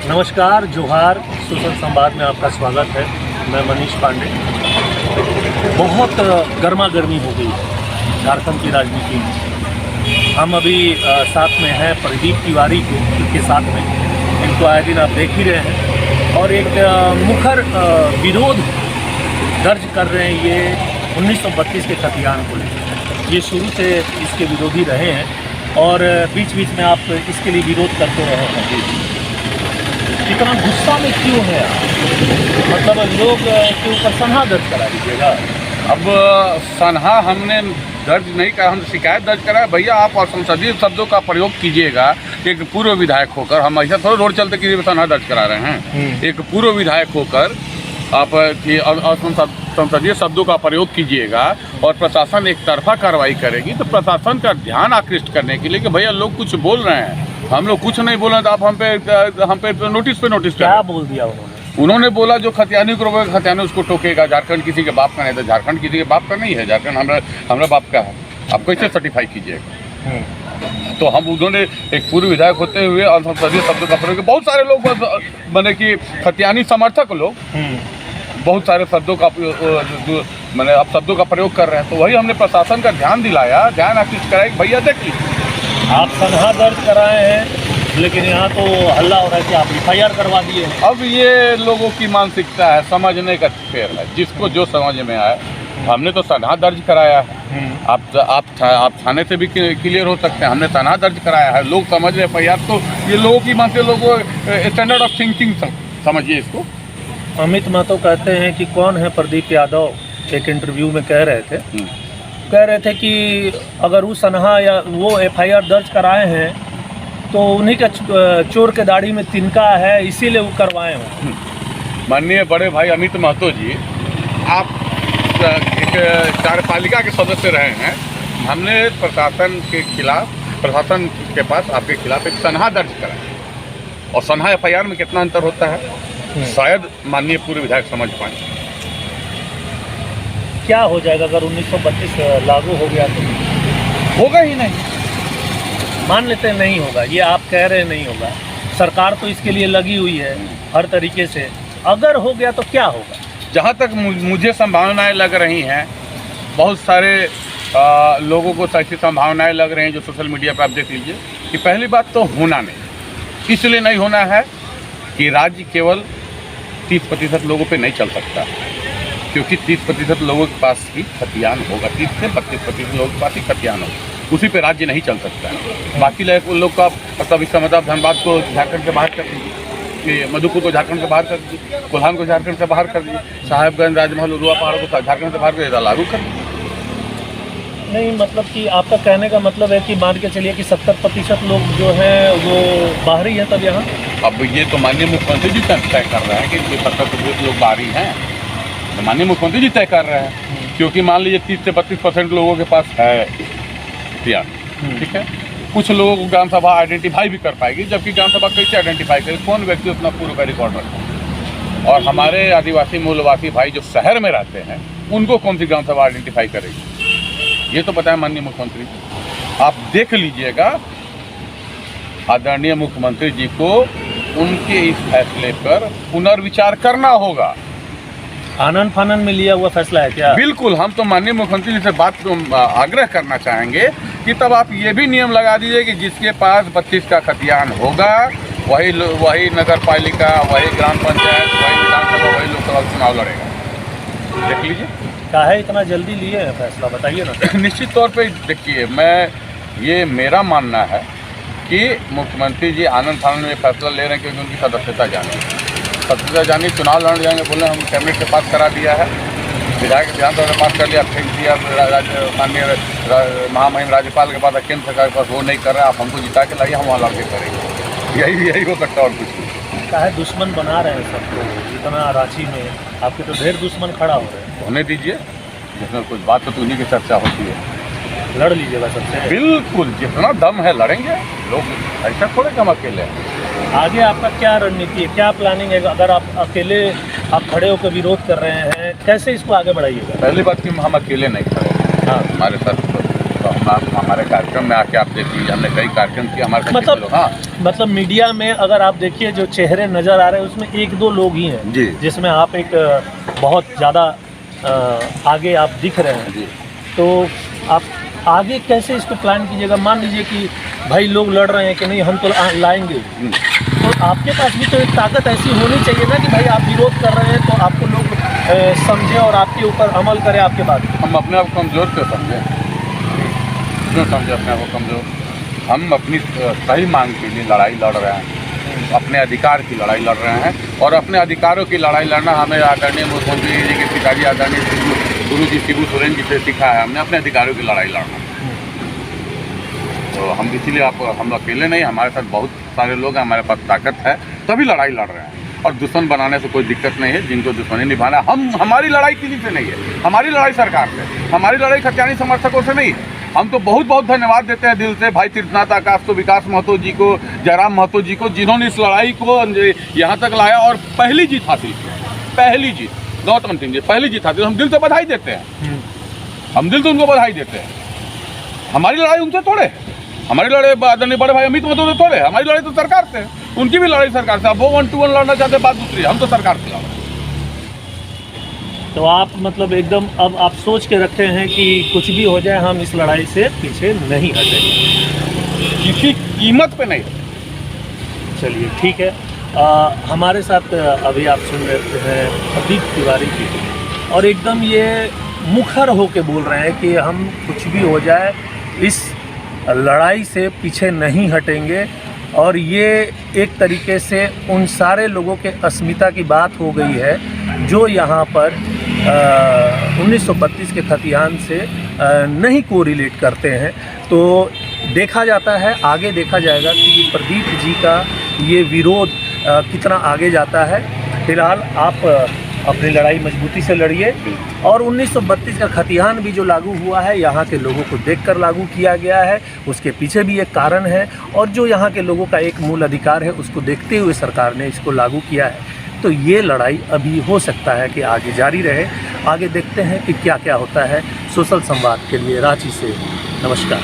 नमस्कार, जोहार। सोशल संवाद में आपका स्वागत है। मैं मनीष पांडे। बहुत गर्मा गर्मी हो गई है झारखंड की राजनीति में। हम अभी साथ में हैं प्रदीप तिवारी के साथ में। इनको आए दिन आप देख ही रहे हैं और एक मुखर विरोध दर्ज कर रहे हैं ये 1932 के खतियान को लेकर। ये शुरू से इसके विरोधी रहे हैं और बीच बीच में आप इसके लिए विरोध करते रहे हैं। इतना गुस्सा में क्यों है आप? मतलब लोग के ऊपर सनहा दर्ज करा दीजिएगा। अब सनहा हमने दर्ज नहीं करा, हम शिकायत दर्ज करा है। भैया आप असंसदीय शब्दों का प्रयोग कीजिएगा। एक पूर्व विधायक होकर हम ऐसा थोड़ा रोड चलते किसी सनहा दर्ज करा रहे हैं। एक पूर्व विधायक होकर आप संसदीय शब्दों का प्रयोग कीजिएगा और प्रशासन एक तरफा कार्रवाई करेगी तो प्रशासन का ध्यान आकृष्ट करने के लिए कि भैया लोग कुछ बोल रहे हैं, हम लोग कुछ नहीं बोल रहे तो आप हम पे नोटिस क्या बोल दिया उन्होंने बोला जो खतियानी को रोकेगा खतियानी उसको टोकेगा। झारखंड किसी के बाप का नहीं, तो झारखंड किसी के बाप का नहीं है, झारखंड हमारा बाप का है। आप कैसे सर्टिफाई कीजिएगा? तो हम उन्होंने एक पूर्व विधायक होते हुए असंसदीय शब्दों का प्रयोग, बहुत सारे लोग मैंने कि खतियानी समर्थक लोग बहुत सारे शब्दों का मैंने अब शब्दों का प्रयोग कर रहे हैं। तो वही हमने प्रशासन का ध्यान दिलाया, ध्यान आकृष्ट कराया कि भैया देख लीजिए। आप सनहा दर्ज कराए हैं लेकिन यहाँ तो हल्ला हो रहा है कि आप FIR करवा दिए। अब ये लोगों की मानसिकता है, समझने का फेर है, जिसको जो समझ में आए। हमने तो सनहा दर्ज कराया है। आप थाने से भी क्लियर हो सकते हैं। हमने सनहा दर्ज कराया है, लोग समझ रहे FIR। तो ये लोगों की मानसिकता, लोगों स्टैंडर्ड ऑफ थिंकिंग समझिए इसको। अमित महतो कहते हैं कि कौन है प्रदीप यादव, एक इंटरव्यू में कह रहे थे कि अगर वो सनहा या वो FIR दर्ज कराए हैं तो उन्हीं का चोर के दाढ़ी में तिनका है, इसीलिए वो करवाए हों। माननीय बड़े भाई अमित महतो जी, आप एक कार्यपालिका के सदस्य रहे हैं। हमने प्रशासन के खिलाफ, प्रशासन के पास आपके खिलाफ एक सनहा दर्ज कराया और सनहा FIR में कितना अंतर होता है शायद माननीय पूर्व विधायक समझ पाए। क्या हो जाएगा अगर 1932 लागू हो गया तो? होगा ही नहीं। मान लेते हैं नहीं होगा, ये आप कह रहे हैं नहीं होगा। सरकार तो इसके लिए लगी हुई है हर तरीके से। अगर हो गया तो क्या होगा? जहाँ तक मुझे संभावनाएं लग रही हैं, बहुत सारे लोगों को ऐसी संभावनाएं लग रही हैं जो सोशल मीडिया पर आप देख लीजिए कि पहली बात तो होना नहीं, इसलिए नहीं होना है कि राज्य केवल 30% लोगों पे नहीं चल सकता, क्योंकि 30% लोगों के पास ही खतियान होगा। 30 से 32% लोगों के पास ही खतियान होगा, उसी पे राज्य नहीं चल सकता है। बाकी लोग का मतलब इसका मतलब धनबाद को झारखंड से बाहर कर दीजिए, मधुपुर को झारखंड से बाहर कर दीजिए, कोल्हान को झारखंड से बाहर कर दीजिए, साहेबगंज, राजमहल, उरुआ पहाड़ को झारखंड से बाहर कर लागू कर दीजिए। नहीं, मतलब कि आपका कहने का मतलब है कि मान के चलिए कि 70% लोग जो हैं वो बाहरी हैं तब यहाँ। अब ये तो माननीय मुख्यमंत्री जी तय कर रहे हैं कि 70% लोग बाहरी हैं, तो माननीय मुख्यमंत्री जी तय कर रहे हैं। क्योंकि मान लीजिए 30 से 32% लोगों के पास है खतियान, ठीक है। कुछ लोगों को ग्राम सभा आइडेंटिफाई भी कर पाएगी, जबकि ग्राम सभा कैसे आइडेंटिफाई करे? कौन व्यक्ति अपना पूर्व का रिकॉर्ड रखता? और हमारे आदिवासी मूलवासी भाई जो शहर में रहते हैं उनको कौन सी ग्राम सभा आइडेंटिफाई करेगी? ये तो पता है माननीय मुख्यमंत्री। आप देख लीजिएगा, आदरणीय मुख्यमंत्री जी को उनके इस फैसले पर पुनर्विचार करना होगा। आनन फानन में लिया हुआ फैसला है क्या? बिल्कुल। हम तो माननीय मुख्यमंत्री जी से बात को आग्रह करना चाहेंगे कि तब आप ये भी नियम लगा दीजिए कि जिसके पास 32 का खतियान होगा वही नगर पालिका, वही ग्राम पंचायत, वही विधानसभा, वही लोकसभा चुनाव लड़ेगा। देख लीजिए। काहे इतना जल्दी लिए है फैसला, बताइए ना। निश्चित तौर पे देखिए, ये मेरा मानना है कि मुख्यमंत्री जी आनंद फानन में फैसला ले रहे हैं क्योंकि उनकी सदस्यता जानी, चुनाव लड़ जाएंगे। बोले हम कैबिनेट से पास करा दिया है, विधायक विधानसभा से पास कर लिया, फेंक दिया माननीय महामहिम राज्यपाल के पास, केंद्र सरकार के पास, वो नहीं कर रहे, आप हमको जिता के लाइए, हम वहाँ लड़के करेंगे। यही हो सकता है और कुछ नहीं। काहे दुश्मन बना रहे हैं सबको? इतना रांची में आपके तो ढेर दुश्मन खड़ा हो रहे हैं। होने दीजिए, जिसमें कुछ बात तो उन्हीं की चर्चा होती है। लड़ लीजिएगा सबसे। बिल्कुल, जितना दम है लड़ेंगे। लोग ऐसा थोड़े कि हम अकेले हैं। आगे आपका क्या रणनीति है, क्या प्लानिंग है? अगर आप अकेले खड़े होकर विरोध कर रहे हैं, कैसे इसको आगे बढ़ाइएगा? पहली बात कि हम अकेले नहीं खड़े हैं, हाँ, हमारे साथ तो हम आप हमारे कार्यक्रम में आके आप देख लीजिए, हमने कई कार्यक्रम किए हमारे साथ मतलब लोग। हाँ मतलब मीडिया में अगर आप देखिए जो चेहरे नज़र आ रहे हैं उसमें एक दो लोग ही हैं जी जिसमें आप एक बहुत ज़्यादा आगे आप दिख रहे हैं। जी। तो आप आगे कैसे इसको प्लान कीजिएगा? मान लीजिए कि भाई लोग लड़ रहे हैं कि नहीं हम तो लाएंगे, तो आपके पास भी तो एक ताकत ऐसी होनी चाहिए ना कि भाई आप विरोध कर रहे हैं तो आपको लोग समझें और आपके ऊपर अमल करें आपके बात। हम अपने आप को कमज़ोर क्यों समझें? क्यों समझे अपने आप को कमज़ोर? हम अपनी सही मांग के लिए लड़ाई लड़ रहे हैं, अपने अधिकार की लड़ाई लड़ रहे हैं, और अपने अधिकारों की लड़ाई लड़ना हमें आदरणीय मुख्यमंत्री जी के पिताजी आदरणीय गुरु जी शिबू सोरेन जी से सीखा है। हमने अपने अधिकारों की लड़ाई लड़ना, तो हम इसीलिए हम अकेले नहीं, हमारे साथ बहुत सारे लोग हैं, हमारे पास ताकत है, तभी लड़ाई लड़ रहे हैं। और दुश्मन बनाने से कोई दिक्कत नहीं है, जिनको दुश्मनी निभाना, हमारी लड़ाई किसी से नहीं है, हमारी लड़ाई सरकार से, हमारी लड़ाई खतियानी समर्थकों से नहीं है। हम तो बहुत बहुत धन्यवाद देते हैं दिल से भाई तीर्थनाथ आकाश को, विकास महतो जी को, जयराम महतो जी को, जिन्होंने इस लड़ाई को यहाँ तक लाया और पहली जीत हासिल की। पहली जीत गौतम सिंह जी, पहली जीत हासिल, हम दिल से बधाई देते हैं, हम दिल से उनको बधाई देते हैं। हमारी लड़ाई उनसे थोड़े, हमारी लड़ाई आदरणीय बड़े भाई अमित महतो से थोड़े, हमारी लड़ाई तो सरकार से है, उनकी भी लड़ाई सरकार से। अब वो 1 to 1 लड़ना चाहते हैं, बात दूसरी है, हम तो सरकार से लड़ रहे हैं। तो आप मतलब एकदम अब आप सोच के रखे हैं कि कुछ भी हो जाए हम इस लड़ाई से पीछे नहीं हटेंगे, किसी कीमत पे नहीं। चलिए ठीक है। हमारे साथ अभी आप सुन रहे हैं प्रदीप तिवारी जी, और एकदम ये मुखर होके बोल रहे हैं कि हम कुछ भी हो जाए इस लड़ाई से पीछे नहीं हटेंगे। और ये एक तरीके से उन सारे लोगों के अस्मिता की बात हो गई है जो यहाँ पर 1932 के खतियान से नहीं कोरिलेट करते हैं। तो देखा जाता है, आगे देखा जाएगा कि प्रदीप जी का ये विरोध कितना आगे जाता है। फिलहाल आप अपनी लड़ाई मजबूती से लड़िए, और 1932 का खतियान भी जो लागू हुआ है यहाँ के लोगों को देखकर लागू किया गया है, उसके पीछे भी एक कारण है, और जो यहाँ के लोगों का एक मूल अधिकार है उसको देखते हुए सरकार ने इसको लागू किया है। तो ये लड़ाई अभी हो सकता है कि आगे जारी रहे। आगे देखते हैं कि क्या क्या होता है। सोशल संवाद के लिए रांची से नमस्कार।